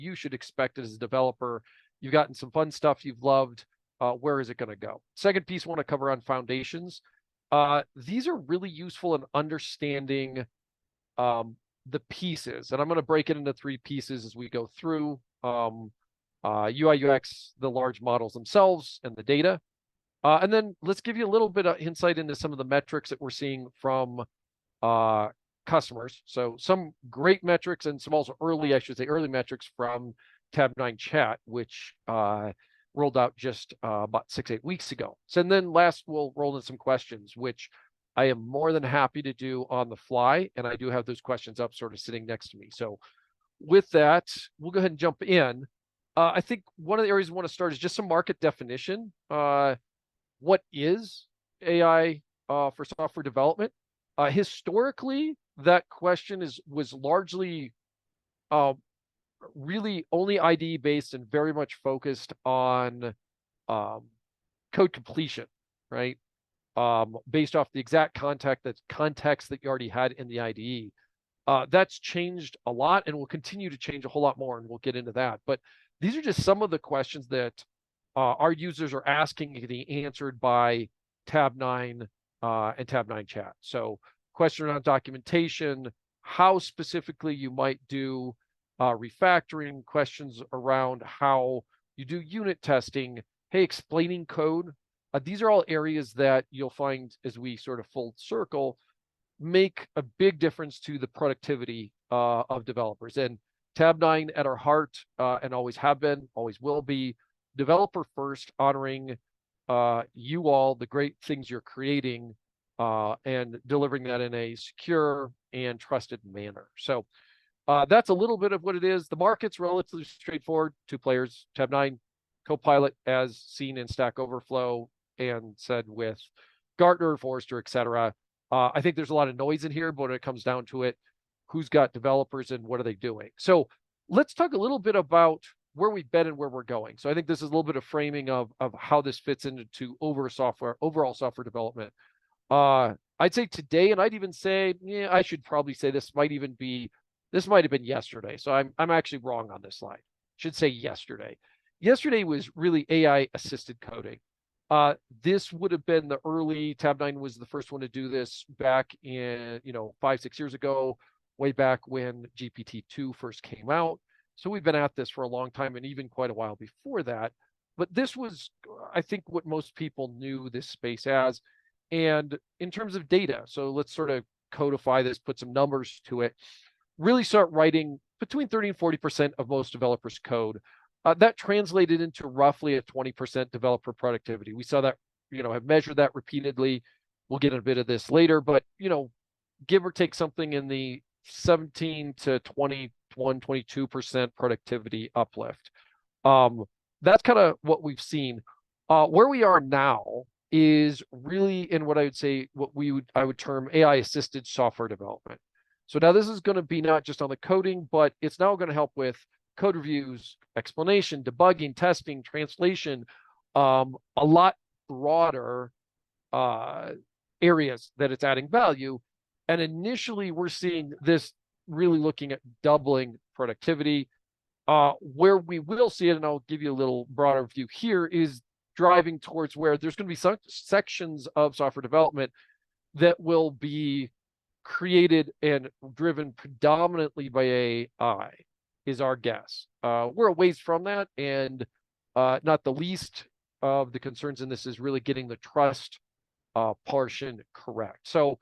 you should expect as a developer. You've gotten some fun stuff you've loved. Where is it going to go? Second piece I want to cover on foundations. These are really useful in understanding the pieces, and I'm going to break it into 3 pieces as we go through. UI, UX, the large models themselves, and the data. And then let's give you a little bit of insight into some of the metrics that we're seeing from customers. So some great metrics and some also early metrics from Tabnine Chat, which rolled out just about 6-8 weeks ago. So, and then last, we'll roll in some questions, which I am more than happy to do on the fly. And I do have those questions up sort of sitting next to me. So with that, we'll go ahead and jump in. I think one of the areas we want to start is just some market definition. What is AI for software development? Historically, that question was largely really only IDE based and very much focused on code completion, right? Based off the exact context that you already had in the IDE. That's changed a lot and will continue to change a whole lot more, and we'll get into that. But these are just some of the questions that our users are asking to be answered by Tabnine and Tabnine Chat. So question around documentation, how specifically you might do refactoring, questions around how you do unit testing, hey, explaining code. These are all areas that you'll find as we sort of full circle make a big difference to the productivity of developers. And Tabnine at our heart, and always have been, always will be, developer first, honoring you all, the great things you're creating, and delivering that in a secure and trusted manner. So that's a little bit of what it is. The market's relatively straightforward. 2 players, Tabnine, Copilot, as seen in Stack Overflow and said with Gartner, Forrester, etc. I think there's a lot of noise in here, but when it comes down to it, who's got developers and what are they doing? So let's talk a little bit about where we've been and where we're going. So I think this is a little bit of framing of how this fits into overall software development. I'd say today, and I'd even say, yeah, I should probably say this might have been yesterday. So I'm actually wrong on this slide. Should say yesterday. Yesterday was really AI assisted coding. This would have been the early, Tabnine was the first one to do this back in, 5-6 years ago, way back when GPT-2 first came out. So we've been at this for a long time, and even quite a while before that. But this was, I think, what most people knew this space as. And in terms of data, so let's sort of codify this, put some numbers to it, really start writing between 30 and 40% of most developers' code. That translated into roughly a 20% developer productivity. We saw that, have measured that repeatedly. We'll get a bit of this later, but, give or take something in the 17 to 21, 22% productivity uplift. That's kind of what we've seen. Where we are now is really in what I would say, I would term AI-assisted software development. So now this is going to be not just on the coding, but it's now going to help with code reviews, explanation, debugging, testing, translation, a lot broader areas that it's adding value. And initially, we're seeing this really looking at doubling productivity. Where we will see it, and I'll give you a little broader view here, is driving towards where there's going to be some sections of software development that will be created and driven predominantly by AI, is our guess. We're a ways from that, and not the least of the concerns in this is really getting the trust portion correct. So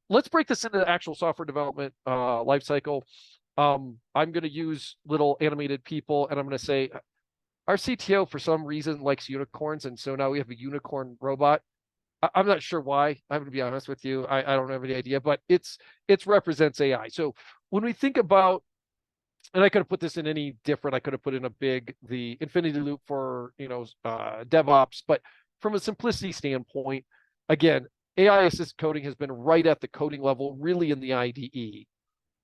let's break this into the actual software development lifecycle. I'm going to use little animated people, and I'm going to say our CTO, for some reason, likes unicorns, and so now we have a unicorn robot. I'm not sure why. I'm going to be honest with you. I don't have any idea, but it represents AI. So when we think about, and I could have put this in any different, I could have put in the infinity loop for, DevOps, but from a simplicity standpoint, again, AI assisted coding has been right at the coding level, really in the IDE.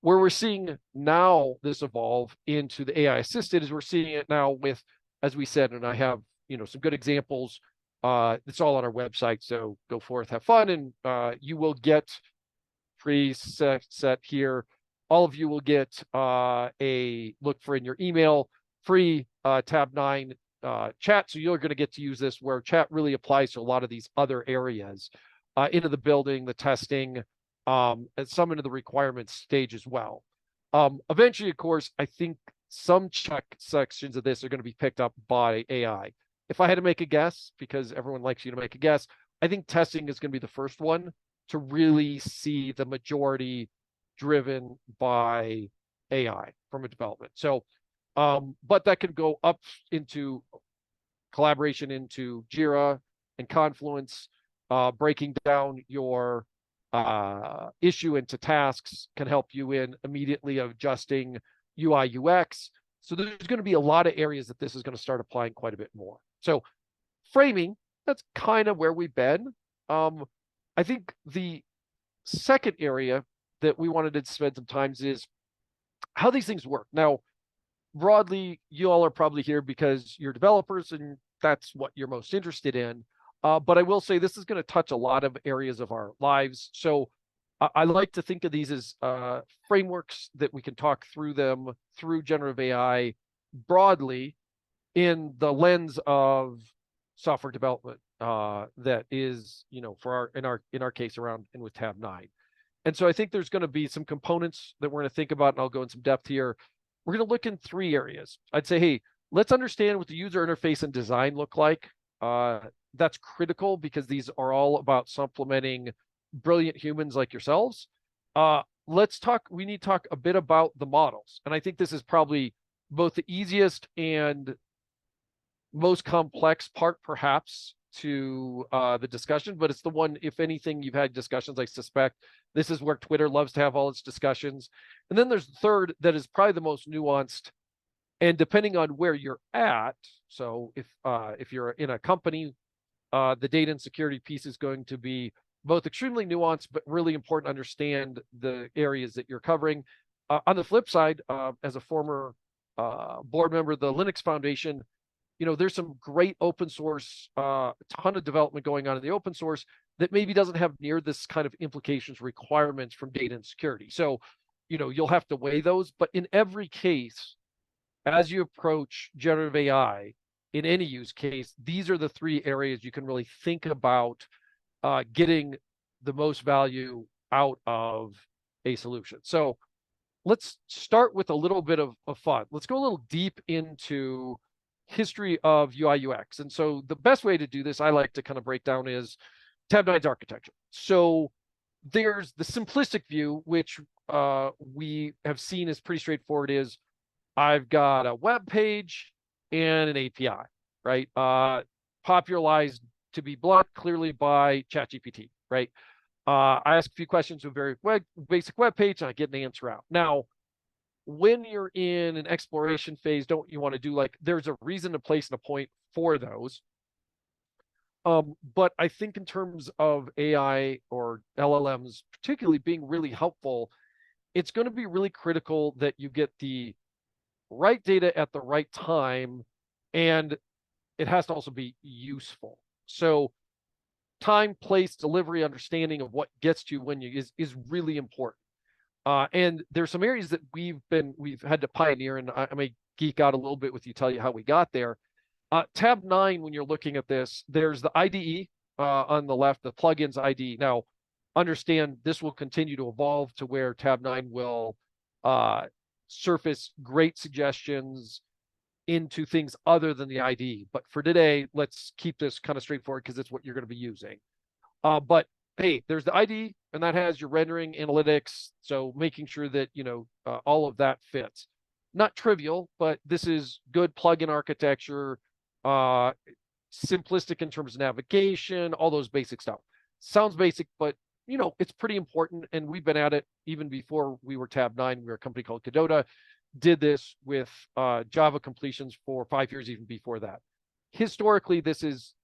Where we're seeing now this evolve into the AI assisted is we're seeing it now with, as we said, and I have, some good examples. It's all on our website, so go forth, have fun, and you will get preset here all of you will get a look for in your email, free Tabnine chat. So you're going to get to use this where chat really applies to a lot of these other areas into the building, the testing, and some into the requirements stage as well. Eventually, of course, I think some check sections of this are going to be picked up by AI. If I had to make a guess, because everyone likes you to make a guess, I think testing is going to be the first one to really see the majority driven by AI from a development. So, but that could go up into collaboration into Jira and Confluence, breaking down your issue into tasks can help you in immediately adjusting UI UX. So there's going to be a lot of areas that this is going to start applying quite a bit more. So framing, that's kind of where we've been. I think the second area that we wanted to spend some time is how these things work. Now, broadly, you all are probably here because you're developers and that's what you're most interested in. But I will say this is going to touch a lot of areas of our lives. So I like to think of these as frameworks that we can talk through them through generative AI broadly in the lens of software development that is, for our in our case around and with Tabnine. And so I think there's going to be some components that we're going to think about, and I'll go in some depth here. We're going to look in 3 areas. I'd say, hey, let's understand what the user interface and design look like. That's critical because these are all about supplementing brilliant humans like yourselves. We need to talk a bit about the models. And I think this is probably both the easiest and most complex part, perhaps, to the discussion, but it's the one, if anything, you've had discussions, I suspect. This is where Twitter loves to have all its discussions. And then there's the third that is probably the most nuanced. And depending on where you're at, so if you're in a company, the data and security piece is going to be both extremely nuanced, but really important to understand the areas that you're covering. On the flip side, as a former board member of the Linux Foundation, there's some great open source, a ton of development going on in the open source that maybe doesn't have near this kind of implications requirements from data and security. So, you'll have to weigh those. But in every case, as you approach generative AI in any use case, these are the 3 areas you can really think about getting the most value out of a solution. So let's start with a little bit of fun. Let's go a little deep into history of UI UX. And so the best way to do this, I like to kind of break down, is Tabnine's architecture. So there's the simplistic view, which we have seen is pretty straightforward, is I've got a web page and an API, right? Popularized, to be blunt, clearly by ChatGPT, right? I ask a few questions with a very basic web page and I get an answer out. Now, when you're in an exploration phase, don't you want to do there's a reason, a place, and a point for those. But I think in terms of AI or LLMs, particularly being really helpful, it's going to be really critical that you get the right data at the right time, and it has to also be useful. So time, place, delivery, understanding of what gets to you when you is really important. And there's some areas that we've had to pioneer, and I may geek out a little bit with you, tell you how we got there. Tab9, when you're looking at this, there's the IDE on the left, the plugins IDE. Now, understand this will continue to evolve to where Tab9 will surface great suggestions into things other than the IDE. But for today, let's keep this kind of straightforward because it's what you're going to be using. But hey, there's the IDE, and that has your rendering analytics. So making sure that, all of that fits. Not trivial, but this is good plugin architecture, simplistic in terms of navigation, all those basic stuff. Sounds basic, but it's pretty important. And we've been at it even before we were Tab9. We were a company called Cadota, did this with Java completions for 5 years, even before that. Historically, this is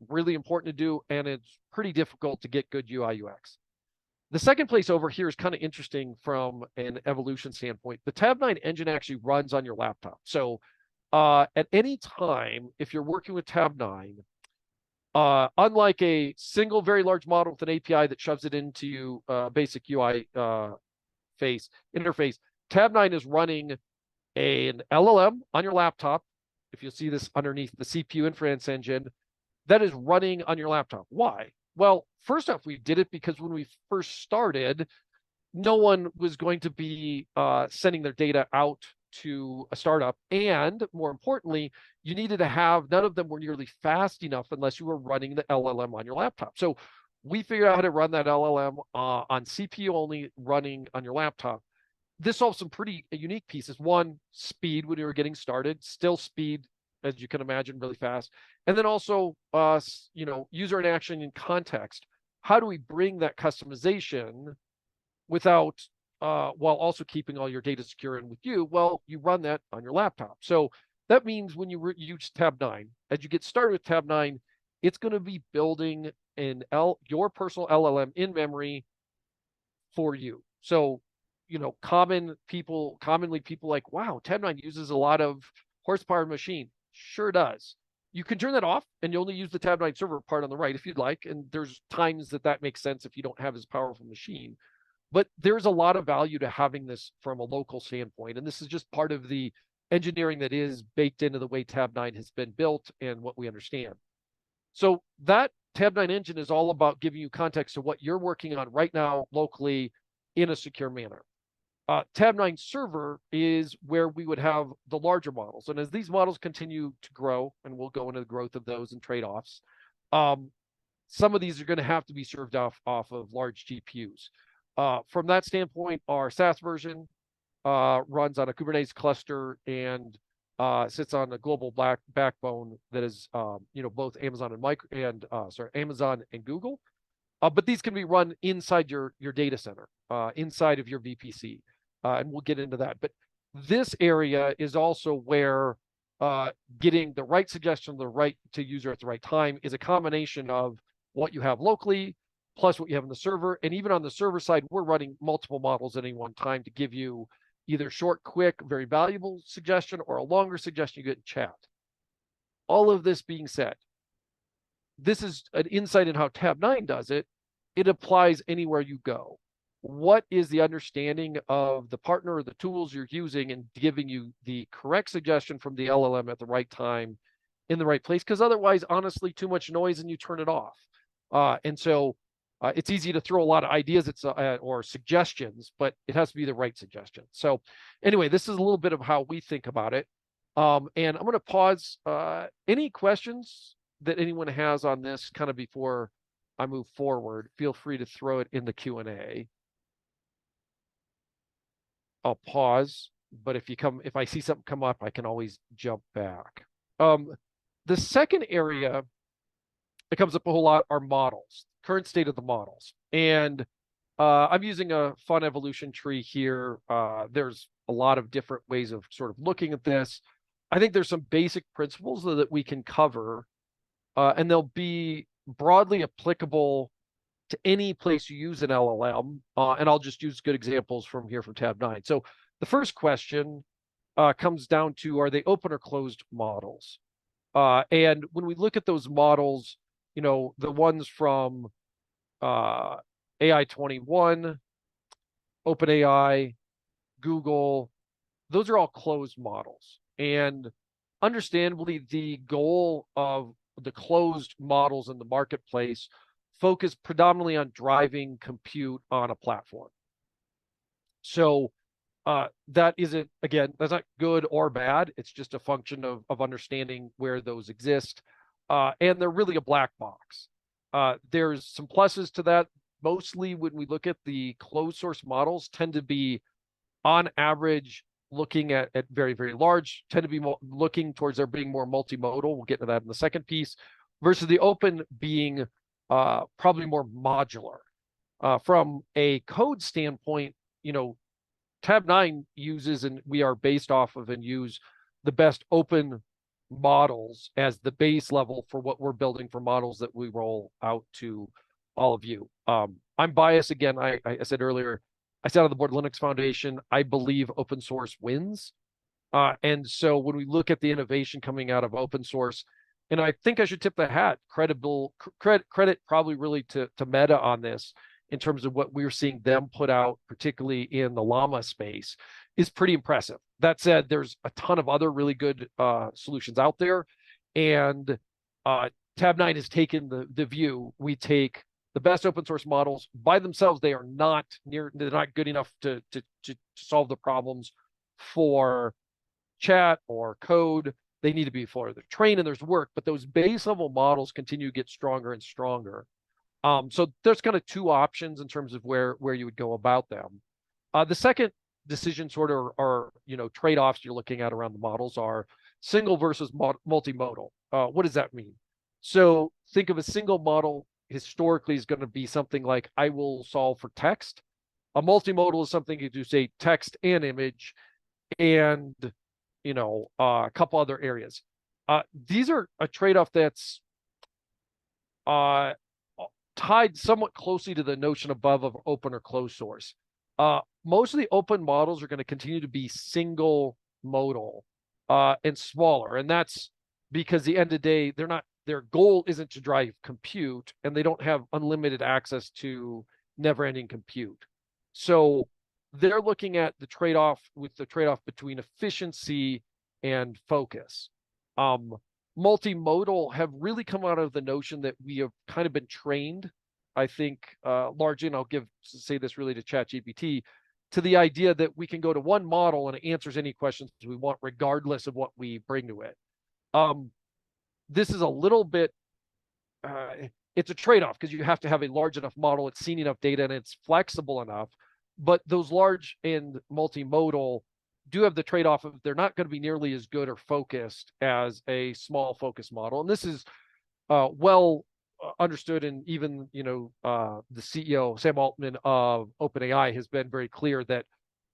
really important to do, and it's pretty difficult to get good UI UX. The second place over here is kind of interesting from an evolution standpoint. The Tab9 engine actually runs on your laptop. So at any time, if you're working with Tab9, unlike a single very large model with an API that shoves it into basic UI interface. Tabnine is running an LLM on your laptop. If you'll see this underneath the CPU inference engine, that is running on your laptop. Why? Well, first off, we did it because when we first started, no one was going to be sending their data out to a startup. And more importantly, you needed to have, none of them were nearly fast enough unless you were running the LLM on your laptop. So we figured out how to run that LLM on CPU only, running on your laptop. This solves some pretty unique pieces. One, speed when you were getting started, still speed, as you can imagine, really fast. And then also, user interaction in context. How do we bring that customization without, while also keeping all your data secure and with you? Well, you run that on your laptop. So that means when you use Tabnine, as you get started with Tabnine, it's going to be building your personal LLM in memory for you. So, commonly people like, wow, Tabnine uses a lot of horsepower machine. Sure does. You can turn that off and you only use the Tabnine server part on the right if you'd like. And there's times that makes sense if you don't have as powerful machine. But there's a lot of value to having this from a local standpoint. And this is just part of the engineering that is baked into the way Tabnine has been built and what we understand. So that Tabnine engine is all about giving you context to what you're working on right now locally in a secure manner. Tabnine server is where we would have the larger models. And as these models continue to grow, and we'll go into the growth of those and trade-offs, some of these are going to have to be served off of large GPUs. From that standpoint, our SaaS version runs on a Kubernetes cluster and sits on a global backbone that is, both Amazon Amazon and Google. But these can be run inside your data center, inside of your VPC, and we'll get into that. But this area is also where getting the right suggestion to user at the right time is a combination of what you have locally, plus what you have in the server. And even on the server side, we're running multiple models at any one time to give you either short, quick, very valuable suggestion or a longer suggestion you get in chat. All of this being said, this is an insight in how Tabnine does it. It applies anywhere you go. What is the understanding of the partner or the tools you're using and giving you the correct suggestion from the LLM at the right time in the right place? Because otherwise, honestly, too much noise and you turn it off. And so it's easy to throw a lot of ideas or suggestions, but it has to be the right suggestion. So anyway, this is a little bit of how we think about it. And I'm going to pause. Any questions that anyone has on this kind of before I move forward, feel free to throw it in the Q&A. I'll pause, but if I see something come up, I can always jump back. The second area that comes up a whole lot are models, current state of the models. And I'm using a fun evolution tree here. There's a lot of different ways of sort of looking at this. I think there's some basic principles that we can cover, and they'll be broadly applicable to any place you use an LLM. And I'll just use good examples from Tabnine. So the first question comes down to, are they open or closed models? And when we look at those models, the ones from AI21, OpenAI, Google, those are all closed models. And understandably, the goal of the closed models in the marketplace focus predominantly on driving compute on a platform. So that isn't, again, that's not good or bad. It's just a function of understanding where those exist. And they're really a black box. There's some pluses to that. Mostly when we look at the closed source models tend to be on average looking at very, very large, tend to be looking towards there being more multimodal. We'll get to that in the second piece, versus the open being probably more modular. From a code standpoint, Tabnine uses, and we are based off of and use the best open models as the base level for what we're building for models that we roll out to all of you. I'm biased again. I said earlier, I sat on the board of Linux Foundation. I believe open source wins. And so when we look at the innovation coming out of open source, and I think I should tip the hat, credit probably really to Meta on this, in terms of what we're seeing them put out, particularly in the llama space, is pretty impressive. That said, there's a ton of other really good solutions out there, and Tabnine has taken the view we take the best open source models by themselves. They're not good enough to solve the problems for chat or code. They need to be for the train, and there's work, but those base level models continue to get stronger and stronger. So there's kind of two options in terms of where you would go about them. The second decision sort of are trade-offs you're looking at around the models are single versus multimodal. What does that mean? So think of a single model historically is going to be something like, I will solve for text. A multimodal is something you do, say, text and image, and a couple other areas. These are a trade-off that's tied somewhat closely to the notion above of open or closed source. Most of the open models are going to continue to be single modal and smaller, and that's because at the end of the day, their goal isn't to drive compute, and they don't have unlimited access to never-ending compute. So they're looking at the trade-off between efficiency and focus. Multimodal have really come out of the notion that we have kind of been trained, I think, largely, and I'll say this really to ChatGPT, to the idea that we can go to one model and it answers any questions we want, regardless of what we bring to it. This is a little bit, it's a trade-off because you have to have a large enough model, it's seen enough data, and it's flexible enough. But those large and multimodal do have the trade-off of they're not going to be nearly as good or focused as a small focus model. And this is well understood, and even the CEO, Sam Altman of OpenAI, has been very clear that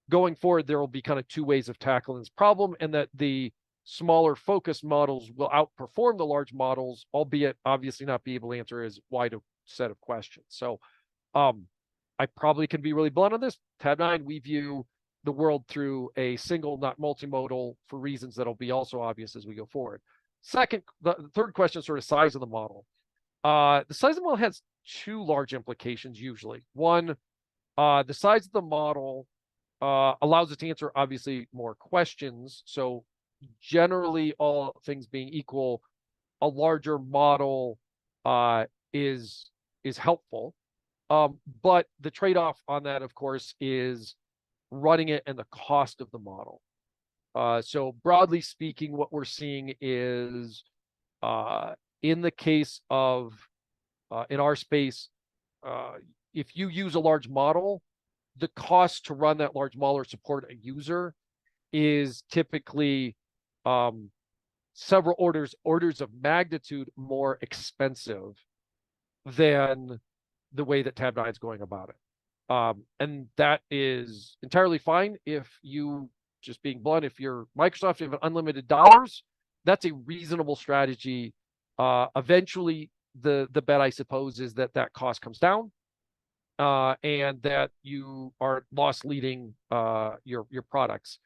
going forward, there will be kind of two ways of tackling this problem, and that the smaller focus models will outperform the large models, albeit obviously not be able to answer as wide a set of questions. So I probably can be really blunt on this. Tabnine, we view the world through a single, not multimodal, for reasons that'll be also obvious as we go forward. The third question is sort of size of the model. The size of the model has two large implications usually. One, the size of the model allows it to answer obviously more questions. So generally, all things being equal, a larger model is helpful. But the trade-off on that, of course, is running it and the cost of the model. So broadly speaking, what we're seeing is in the case of, in our space, if you use a large model, the cost to run that large model or support a user is typically several orders of magnitude more expensive than the way that Tabnine is going about it. And that is entirely fine if you, just being blunt, if you're Microsoft, you have unlimited dollars, that's a reasonable strategy. Eventually, the bet, I suppose, is that cost comes down and that you are loss leading your products.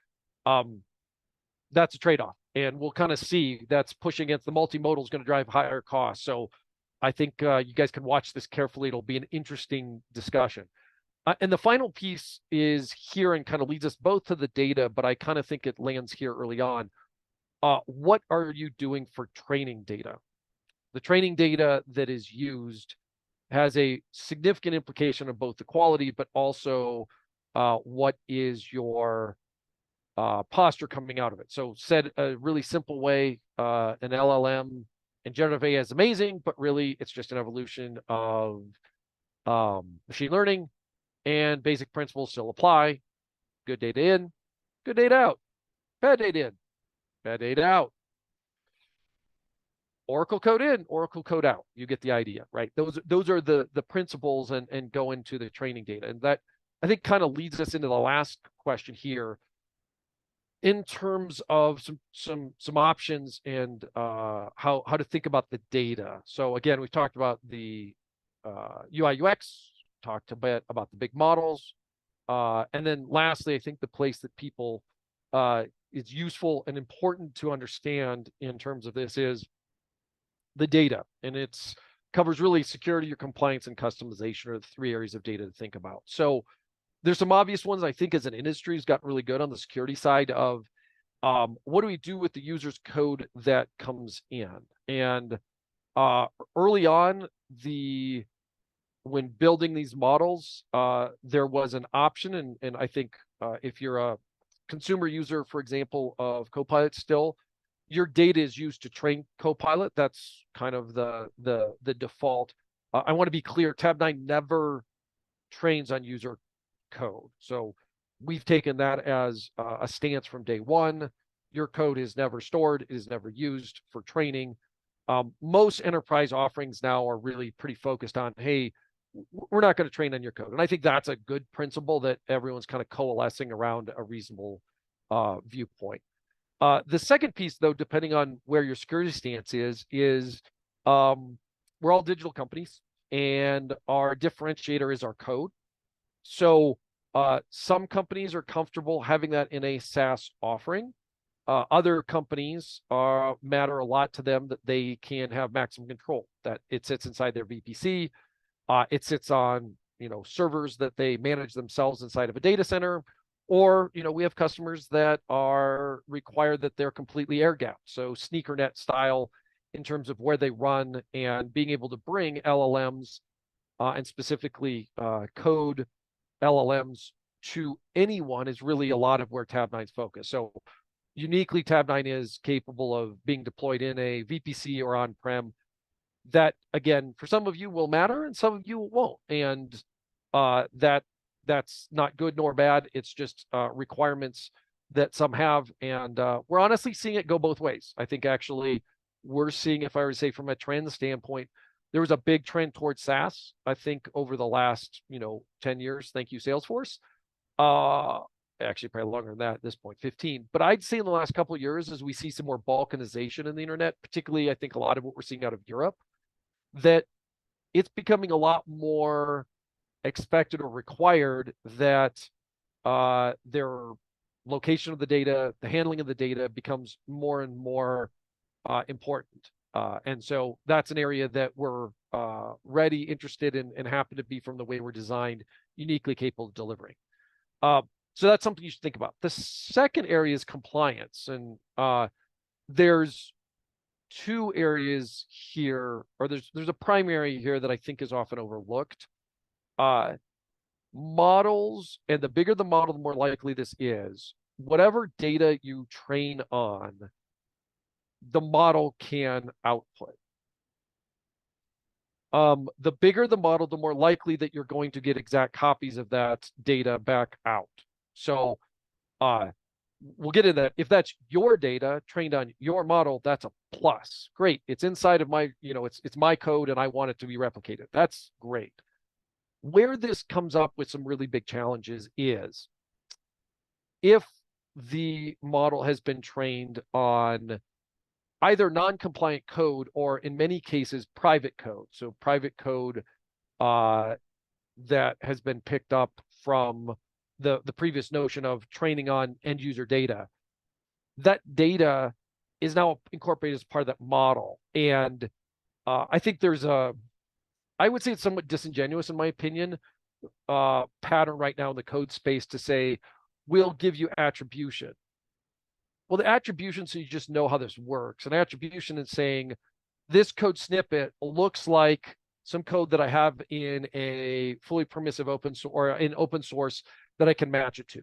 That's a trade-off. And we'll kind of see that's pushing against the multimodal is going to drive higher costs. So I think you guys can watch this carefully. It'll be an interesting discussion. And the final piece is here and kind of leads us both to the data, but I kind of think it lands here early on. What are you doing for training data? The training data that is used has a significant implication of both the quality, but also what is your posture coming out of it. So said a really simple way, an LLM and generative AI is amazing, but really it's just an evolution of machine learning, and basic principles still apply. Good data in, good data out. Bad data in, bad data out. Oracle code in, Oracle code out. You get the idea, right? Those are the principles and go into the training data. And that, I think, kind of leads us into the last question here in terms of some options and how to think about the data. So again, we've talked about the UI UX, talked a bit about the big models. And then lastly, I think the place that people is useful and important to understand in terms of this is the data. And it's covers really security, your compliance, and customization are the three areas of data to think about. So there's some obvious ones. I think as an industry has gotten really good on the security side of what do we do with the user's code that comes in? And early on, when building these models, there was an option, and I think if you're a consumer user, for example, of Copilot still, your data is used to train Copilot. That's kind of the default. I want to be clear, Tabnine never trains on user code. So we've taken that as a stance from day one. Your code is never stored, it is never used for training. Most enterprise offerings now are really pretty focused on, hey, we're not going to train on your code. And I think that's a good principle that everyone's kind of coalescing around a reasonable viewpoint. The second piece, though, depending on where your security stance is we're all digital companies, and our differentiator is our code. So some companies are comfortable having that in a SaaS offering. Other companies matter a lot to them that they can have maximum control, that it sits inside their VPC. It sits on servers that they manage themselves inside of a data center, or we have customers that are required that they're completely air gapped, so sneaker-net style in terms of where they run, and being able to bring LLMs and specifically code LLMs to anyone is really a lot of where Tabnine's focus. So uniquely, Tabnine is capable of being deployed in a VPC or on-prem. That, again, for some of you will matter and some of you won't. And that's not good nor bad. It's just requirements that some have. And we're honestly seeing it go both ways. I think actually we're seeing, if I were to say from a trend standpoint, there was a big trend towards SaaS, I think, over the last 10 years. Thank you, Salesforce. Actually, probably longer than that at this point, 15. But I'd say in the last couple of years, as we see some more balkanization in the internet, particularly I think a lot of what we're seeing out of Europe, that it's becoming a lot more expected or required that their location of the data, the handling of the data becomes more and more important. And so that's an area that we're ready, interested in, and happen to be, from the way we're designed, uniquely capable of delivering. So that's something you should think about. The second area is compliance. And there's two areas here, or there's a primary here that I think is often overlooked. Models, and the bigger the model, the more likely this is. Whatever data you train on, the model can output. The bigger the model, the more likely that you're going to get exact copies of that data back out. So we'll get into that. If that's your data trained on your model, that's a plus. Great. It's inside of my, it's my code and I want it to be replicated. That's great. Where this comes up with some really big challenges is if the model has been trained on either non-compliant code or, in many cases, private code. So private code that has been picked up from the previous notion of training on end user data. That data is now incorporated as part of that model. And I think there's I would say it's somewhat disingenuous, in my opinion, pattern right now in the code space to say, we'll give you attribution. Well, the attribution, so you just know how this works. An attribution is saying, this code snippet looks like some code that I have in a fully permissive open source, or in open source, that I can match it to.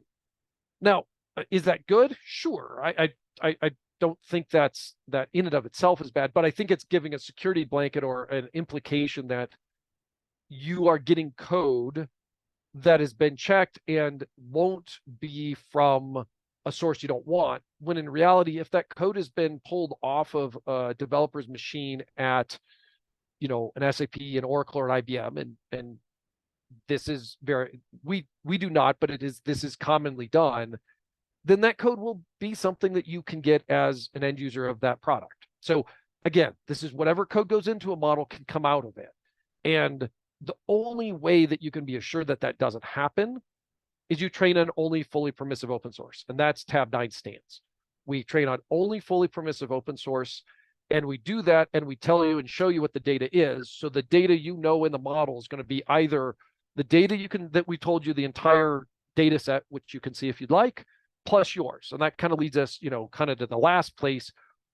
Now, is that good? Sure. I don't think that in and of itself is bad, but I think it's giving a security blanket or an implication that you are getting code that has been checked and won't be from a source you don't want, when in reality, if that code has been pulled off of a developer's machine at an SAP, an Oracle, or an IBM, and this is we do not, but this is commonly done, then that code will be something that you can get as an end user of that product. So again, this is whatever code goes into a model can come out of it. And the only way that you can be assured that that doesn't happen is you train on only fully permissive open source. And that's Tabnine's stance. We train on only fully permissive open source. And we do that and we tell you and show you what the data is. So the data you know in the model is going to be either the data that we told you, the entire data set, which you can see if you'd like, plus yours. And that kind of leads us, kind of to the last place,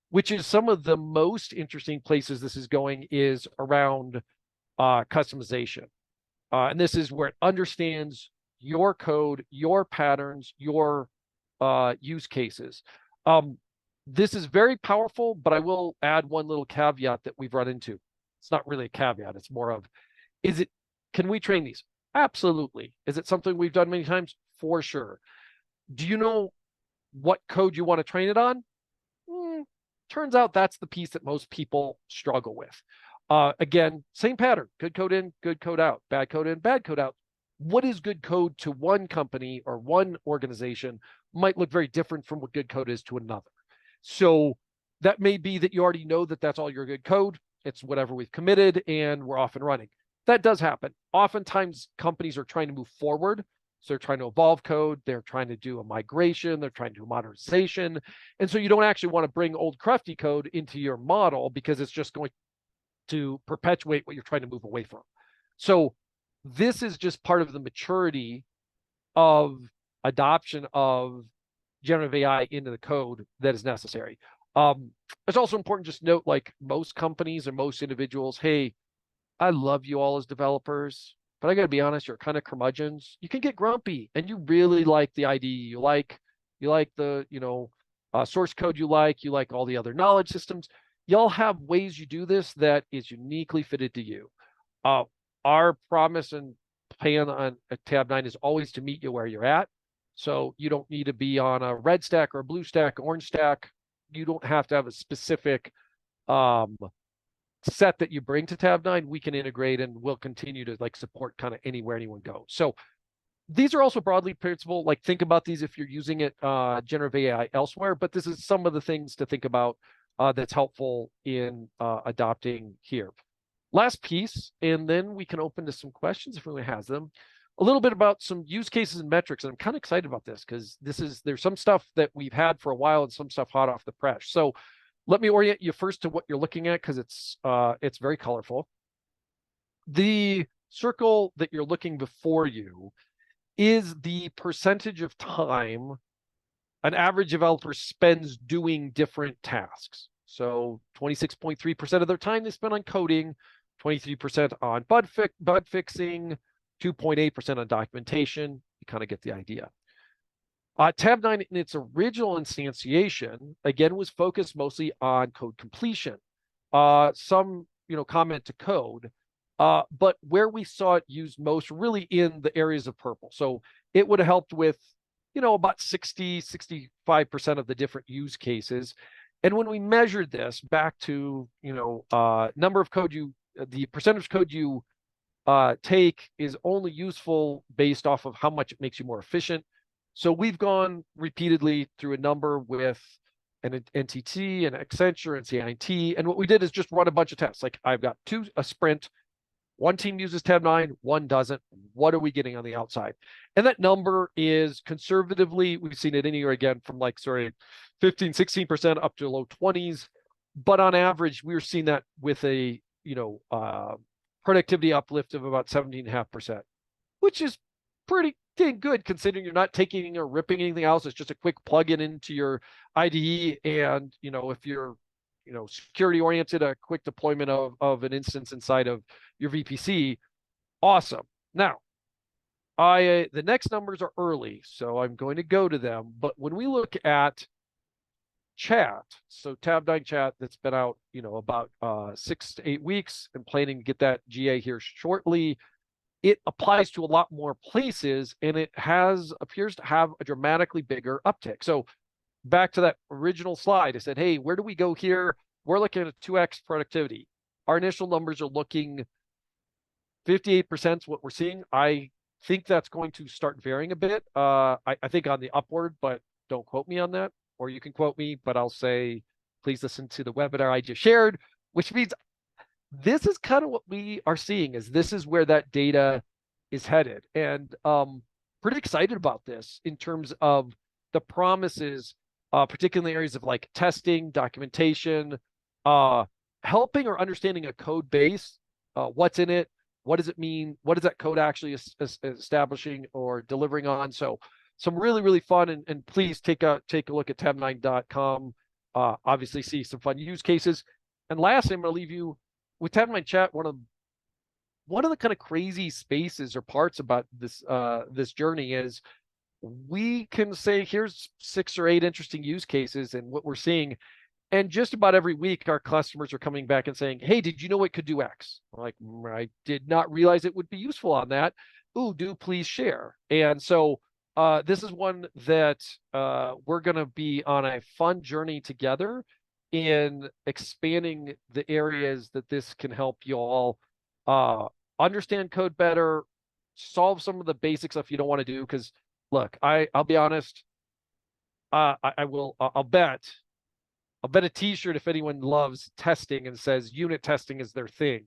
which is some of the most interesting places this is going is around customization. And this is where it understands your code, your patterns, your use cases. This is very powerful, but I will add one little caveat that we've run into. It's not really a caveat. It's more of, can we train these? Absolutely. Is it something we've done many times? For sure. Do you know what code you want to train it on? Turns out that's the piece that most people struggle with. Again, same pattern, good code in, good code out, bad code in, bad code out. What is good code to one company or one organization might look very different from what good code is to another. So that may be that you already know that that's all your good code. It's whatever we've committed and we're off and running. That does happen. Oftentimes companies are trying to move forward. So they're trying to evolve code. They're trying to do a migration. They're trying to do a modernization. And so you don't actually want to bring old crufty code into your model because it's just going to perpetuate what you're trying to move away from. So this is just part of the maturity of adoption of generative AI into the code that is necessary. It's also important just note, like most companies and most individuals, hey, I love you all as developers, but I got to be honest, you're kind of curmudgeons. You can get grumpy and you really like the IDE. You like the, source code you like all the other knowledge systems. Y'all have ways you do this that is uniquely fitted to you. Our promise and plan on Tabnine is always to meet you where you're at. So you don't need to be on a red stack or a blue stack, orange stack. You don't have to have a specific set that you bring to Tabnine. We can integrate and we'll continue to support kind of anywhere anyone goes. So these are also broadly principled. Like think about these if you're using it generative AI elsewhere, but this is some of the things to think about that's helpful in adopting here. Last piece, and then we can open to some questions if anyone has them. A little bit about some use cases and metrics. And I'm kind of excited about this because there's some stuff that we've had for a while and some stuff hot off the press. So let me orient you first to what you're looking at because it's very colorful. The circle that you're looking before you is the percentage of time an average developer spends doing different tasks. So 26.3% of their time they spend on coding, 23% on bug fixing, 2.8% on documentation. You kind of get the idea. Tabnine in its original instantiation, again, was focused mostly on code completion. Some, comment to code, but where we saw it used most really in the areas of purple. So it would have helped with, about 65% of the different use cases. And when we measured this back to, number of code the percentage code you take is only useful based off of how much it makes you more efficient. So we've gone repeatedly through a number with an NTT and Accenture and CIT. And what we did is just run a bunch of tests. Like I've got a sprint, one team uses Tabnine, one doesn't. What are we getting on the outside? And that number is conservatively, we've seen it anywhere again from 15, 16% up to low 20s. But on average, we're seeing that with a, productivity uplift of about 17.5%, which is pretty dang good considering you're not taking or ripping anything else. It's just a quick plug-in into your IDE. And, if you're, security oriented, a quick deployment of an instance inside of your VPC, awesome. Now, the next numbers are early, so I'm going to go to them. But when we look at chat, so Tabnine chat that's been out, about 6 to 8 weeks, and planning to get that GA here shortly. It applies to a lot more places, and it appears to have a dramatically bigger uptick. So back to that original slide, I said, hey, where do we go here? We're looking at 2x productivity. Our initial numbers are looking 58% is what we're seeing. I think that's going to start varying a bit. I think on the upward, but don't quote me on that. Or you can quote me, but I'll say, please listen to the webinar I just shared, which means this is kind of what we are seeing, is this is where that data is headed. And pretty excited about this in terms of the promises, particularly in the areas of testing, documentation, helping or understanding a code base, what's in it, what does it mean, what is that code actually establishing or delivering on. So some really, really fun, and please take a look at tabnine.com. Obviously see some fun use cases. And lastly, I'm going to leave you with Tabnine Chat. One of the kind of crazy spaces or parts about this journey is we can say, here's 6 or 8 interesting use cases and what we're seeing. And just about every week, our customers are coming back and saying, hey, did you know it could do X? I'm like, I did not realize it would be useful on that. Ooh, do please share. And so this is one that we're going to be on a fun journey together in expanding the areas that this can help you all understand code better, solve some of the basic stuff you don't want to do. Because look, I'll be honest, I'll bet a t-shirt if anyone loves testing and says unit testing is their thing.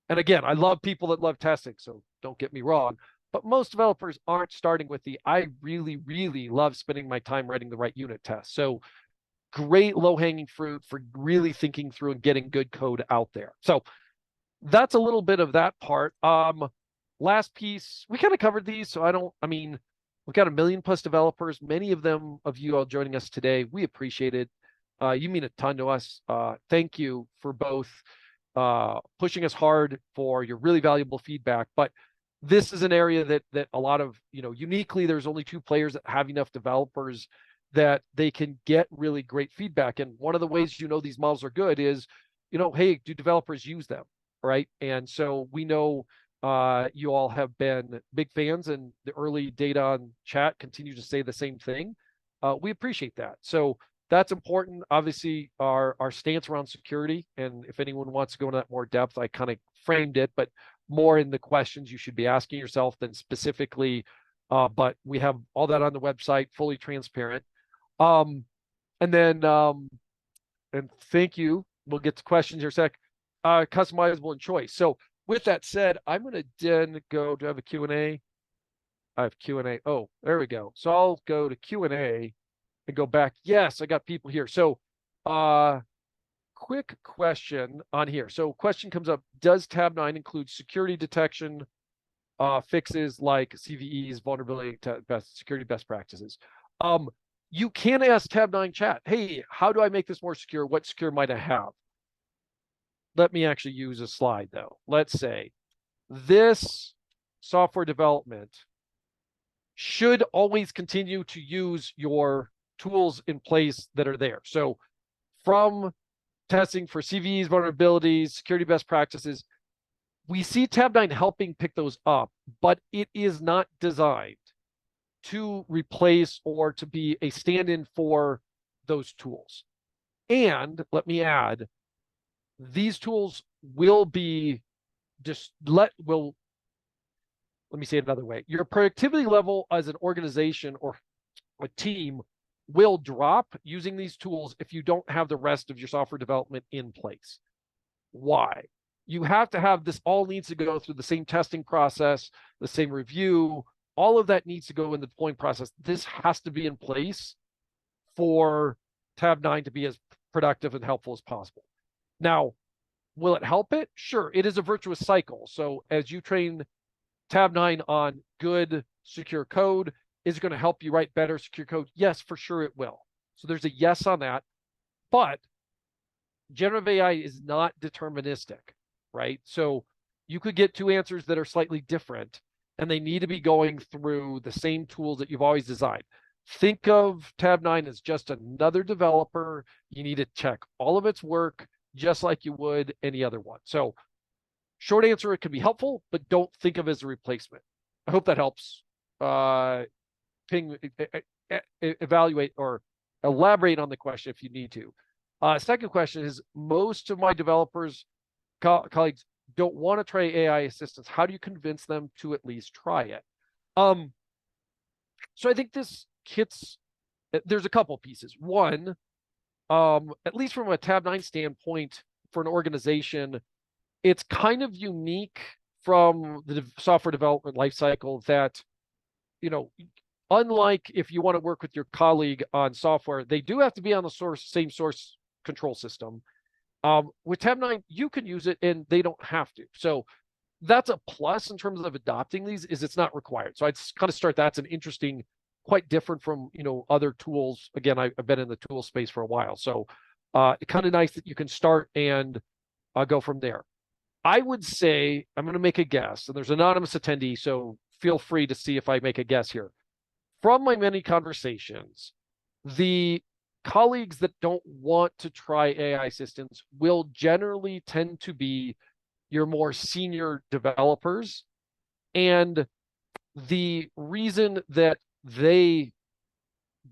And again, I love people that love testing, so don't get me wrong. But most developers aren't starting with I really, really love spending my time writing the right unit test. So great low-hanging fruit for really thinking through and getting good code out there. So that's a little bit of that part. Last piece, we kind of covered these, so we've got 1 million+ developers, many of them of you all joining us today. We appreciate it. You mean a ton to us. Thank you for both pushing us hard for your really valuable feedback. But this is an area that a lot of, uniquely, there's only 2 players that have enough developers that they can get really great feedback. And one of the ways these models are good is, hey, do developers use them, right? And so we know you all have been big fans, and the early data on chat continue to say the same thing. We appreciate that. So that's important. Obviously, our stance around security, and if anyone wants to go into that more depth, I kind of framed it, but more in the questions you should be asking yourself than specifically. But we have all that on the website, fully transparent. And thank you. We'll get to questions here in a sec. Customizable and choice. So with that said, I'm going to then go to have a Q&A. I have Q&A. Oh, there we go. So I'll go to Q&A and go back. Yes, I got people here. So quick question on here. So question comes up, does Tabnine include security detection fixes like CVEs, vulnerability security best practices? You can ask Tabnine Chat, hey, how do I make this more secure? What secure might I have? Let me actually use a slide though. Let's say this software development should always continue to use your tools in place that are there. So from testing for CVEs, vulnerabilities, security best practices, we see Tabnine helping pick those up, but it is not designed to replace or to be a stand-in for those tools. And let me add, these tools will be let me say it another way. Your productivity level as an organization or a team will drop using these tools if you don't have the rest of your software development in place. Why? You have to have this, all needs to go through the same testing process, the same review, all of that needs to go in the deploying process. This has to be in place for Tabnine to be as productive and helpful as possible. Now, will it help it? Sure, it is a virtuous cycle. So as you train Tabnine on good, secure code, is it going to help you write better, secure code? Yes, for sure it will. So there's a yes on that. But generative AI is not deterministic, right? So you could get 2 answers that are slightly different, and they need to be going through the same tools that you've always designed. Think of Tabnine as just another developer. You need to check all of its work just like you would any other one. So short answer, it can be helpful, but don't think of it as a replacement. I hope that helps evaluate or elaborate on the question if you need to. Second question is, most of my developers, colleagues, don't want to try AI assistance. How do you convince them to at least try it? So I think this hits, there's a couple pieces. One, at least from a Tabnine standpoint for an organization, it's kind of unique from the software development lifecycle that, unlike if you want to work with your colleague on software, they do have to be on the same source control system. With Tabnine, you can use it and they don't have to. So that's a plus in terms of adopting these, is it's not required. So I'd kind of start, that's an interesting, quite different from, other tools. Again, I've been in the tool space for a while. So kind of nice that you can start and go from there. I would say, I'm going to make a guess, and there's an anonymous attendee, so feel free to see if I make a guess here. From my many conversations, the colleagues that don't want to try AI assistants will generally tend to be your more senior developers. And the reason that they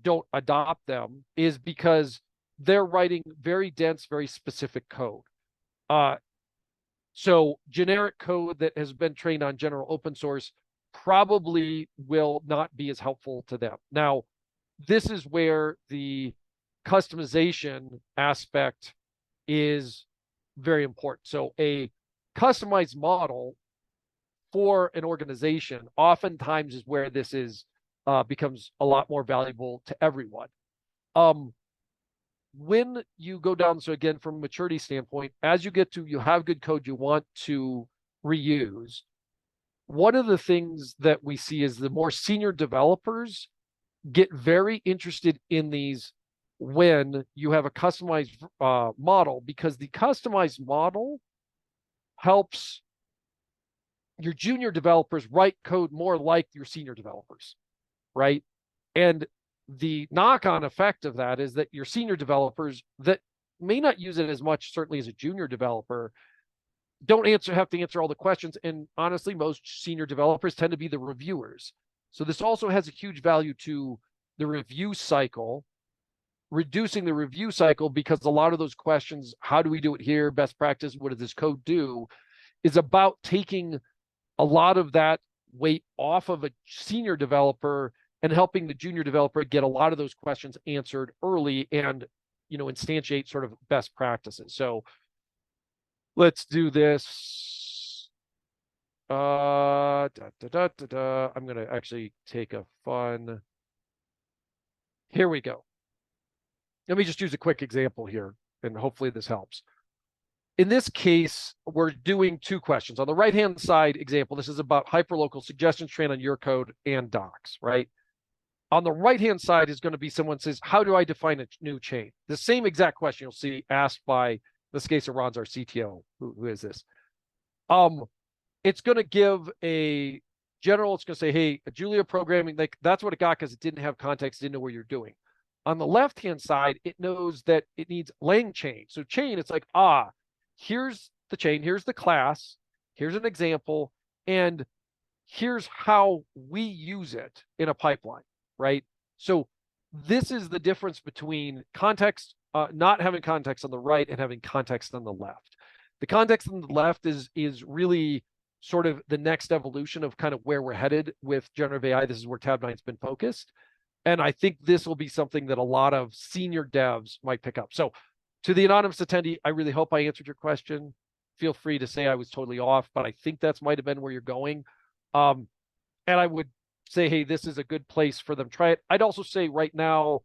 don't adopt them is because they're writing very dense, very specific code. So generic code that has been trained on general open source probably will not be as helpful to them. Now, this is where the customization aspect is very important. So a customized model for an organization oftentimes is where this is becomes a lot more valuable to everyone. When you go down, so again, from a maturity standpoint, as you have good code you want to reuse, one of the things that we see is the more senior developers get very interested in these when you have a customized model, because the customized model helps your junior developers write code more like your senior developers, right? And the knock-on effect of that is that your senior developers that may not use it as much, certainly as a junior developer, don't have to answer all the questions. And honestly, most senior developers tend to be the reviewers. So this also has a huge value to the review cycle, reducing the review cycle, because a lot of those questions, how do we do it here, best practice, what does this code do, is about taking a lot of that weight off of a senior developer and helping the junior developer get a lot of those questions answered early and, instantiate sort of best practices. So let's do this. I'm going to actually take a fun. Here we go. Let me just use a quick example here, and hopefully this helps. In this case, we're doing two questions. On the right-hand side example, this is about hyperlocal suggestions trained on your code and docs, right? On the right-hand side is going to be someone says, how do I define a new chain? The same exact question you'll see asked by, in this case, Ron's our CTO. Who is this? It's going to give a general, it's going to say, hey, Julia programming, like that's what it got because it didn't have context, didn't know what you're doing. On the left-hand side, it knows that it needs lang chain. So chain, it's like, here's the chain, here's the class, here's an example, and here's how we use it in a pipeline, right? So this is the difference between context, not having context on the right and having context on the left. The context on the left is really sort of the next evolution of kind of where we're headed with generative AI. This is where Tabnine's been focused. And I think this will be something that a lot of senior devs might pick up. So to the anonymous attendee, I really hope I answered your question. Feel free to say I was totally off, but I think that's might have been where you're going. And I would say, hey, this is a good place for them to try it. I'd also say right now,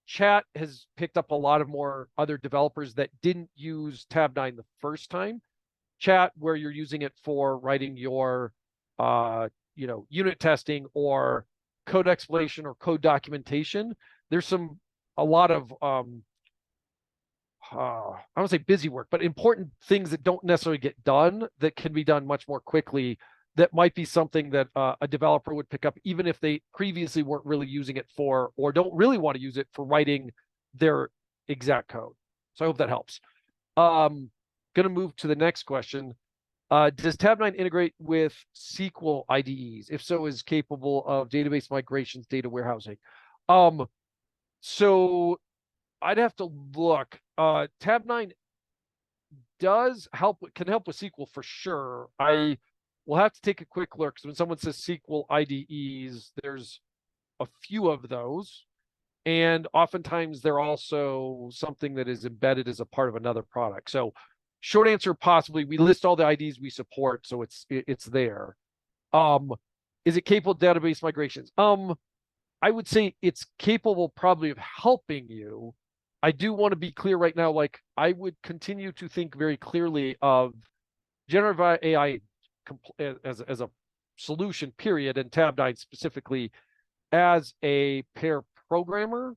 chat has picked up a lot of more other developers that didn't use Tabnine the first time. Chat, where you're using it for writing your, unit testing or code explanation or code documentation. There's a lot of, I don't say busy work, but important things that don't necessarily get done that can be done much more quickly. That might be something that a developer would pick up, even if they previously weren't really using it for, or don't really want to use it for writing their exact code. So I hope that helps. Going to move to the next question. Does Tabnine integrate with SQL IDEs? If so, is capable of database migrations, data warehousing? So I'd have to look. Tabnine can help with SQL for sure. I will have to take a quick look, because when someone says SQL IDEs, there's a few of those. And oftentimes they're also something that is embedded as a part of another product. So short answer, possibly. We list all the IDs we support, so it's there. Is it capable of database migrations? I would say it's capable probably of helping you. I do want to be clear right now, like I would continue to think very clearly of generative AI as a solution, period, and Tabnine specifically as a pair programmer.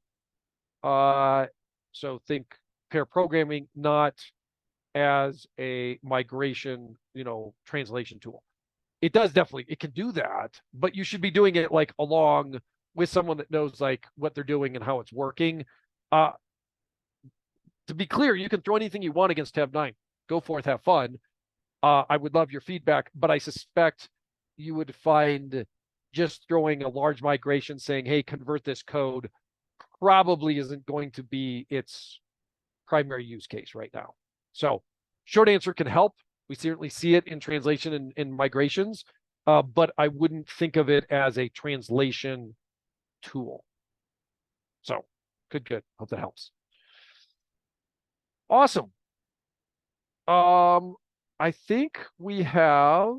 So think pair programming, not as a migration, translation tool. It does definitely, it can do that, but you should be doing it like along with someone that knows like what they're doing and how it's working. Uh, to be clear, you can throw anything you want against Tab9. Go forth, have fun. I would love your feedback, but I suspect you would find just throwing a large migration saying, hey, convert this code probably isn't going to be its primary use case right now. So short answer, can help. We certainly see it in translation and in migrations, but I wouldn't think of it as a translation tool. So good. Hope that helps. Awesome. I think we have,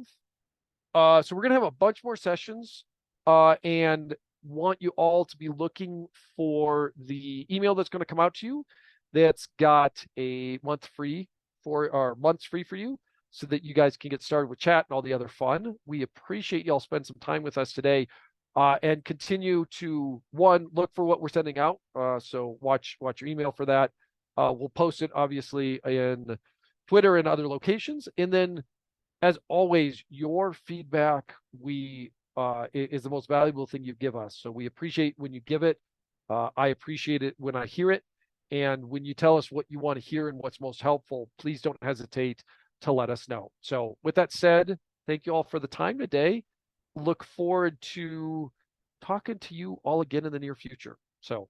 so we're going to have a bunch more sessions, and want you all to be looking for the email that's going to come out to you that's got a months free for you, so that you guys can get started with chat and all the other fun. We appreciate y'all spend some time with us today, and continue to look for what we're sending out. So watch your email for that. We'll post it obviously in Twitter and other locations, and then as always, your feedback is the most valuable thing you give us. So we appreciate when you give it. I appreciate it when I hear it. And when you tell us what you want to hear and what's most helpful, please don't hesitate to let us know. So with that said, thank you all for the time today. Look forward to talking to you all again in the near future. So